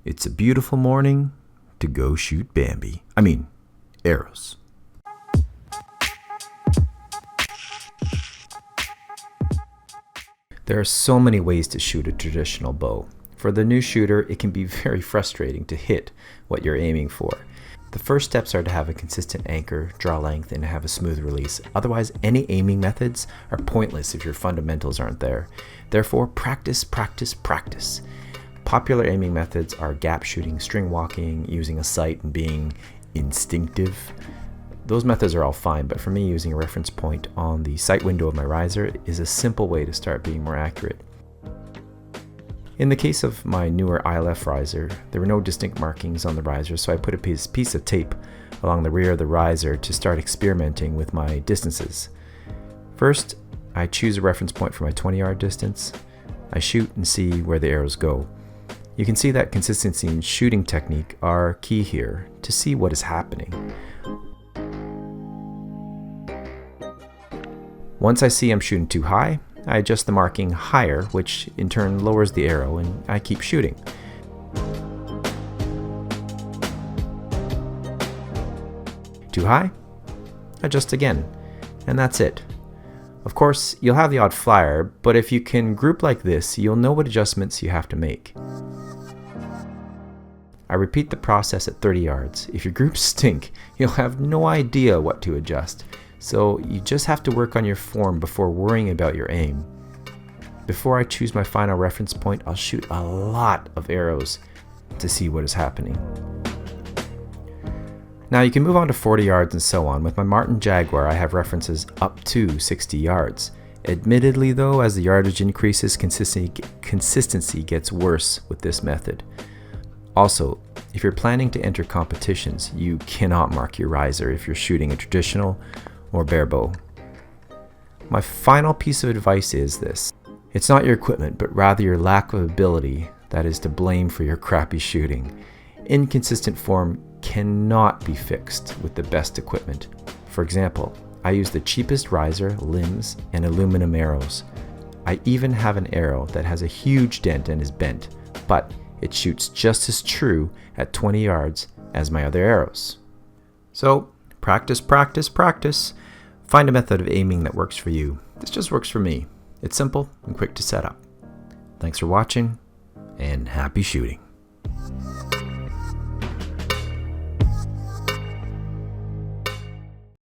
It's a beautiful morning to go shoot Bambi. Arrows. There are so many ways to shoot a traditional bow. For the new shooter, it can be very frustrating to hit what you're aiming for. The first steps are to have a consistent anchor, draw length, and have a smooth release. Otherwise, any aiming methods are pointless if your fundamentals aren't there. Therefore, practice, practice, practice. Popular aiming methods are gap shooting, string walking, using a sight and being instinctive. Those methods are all fine, but for me, using a reference point on the sight window of my riser is a simple way to start being more accurate. In the case of my newer ILF riser, there were no distinct markings on the riser, so I put a piece of tape along the rear of the riser to start experimenting with my distances. First, I choose a reference point for my 20-yard distance. I shoot and see where the arrows go. You can see that consistency and shooting technique are key here to see what is happening. Once I see I'm shooting too high, I adjust the marking higher, which in turn lowers the arrow, and I keep shooting. Too high? Adjust again, and that's it. Of course, you'll have the odd flyer, but if you can group like this, you'll know what adjustments you have to make. I repeat the process at 30 yards. If your groups stink, you'll have no idea what to adjust. So you just have to work on your form before worrying about your aim. Before I choose my final reference point, I'll shoot a lot of arrows to see what is happening. Now you can move on to 40 yards and so on. With my Martin Jaguar, I have references up to 60 yards. Admittedly though, as the yardage increases, consistency gets worse with this method. Also, if you're planning to enter competitions, you cannot mark your riser if you're shooting a traditional or bare bow. My final piece of advice is this. It's not your equipment, but rather your lack of ability that is to blame for your crappy shooting. Inconsistent form cannot be fixed with the best equipment. For example, I use the cheapest riser, limbs, and aluminum arrows. I even have an arrow that has a huge dent and is bent, but it shoots just as true at 20 yards as my other arrows. So, practice, practice, practice. Find a method of aiming that works for you. This just works for me. It's simple and quick to set up. Thanks for watching, and happy shooting.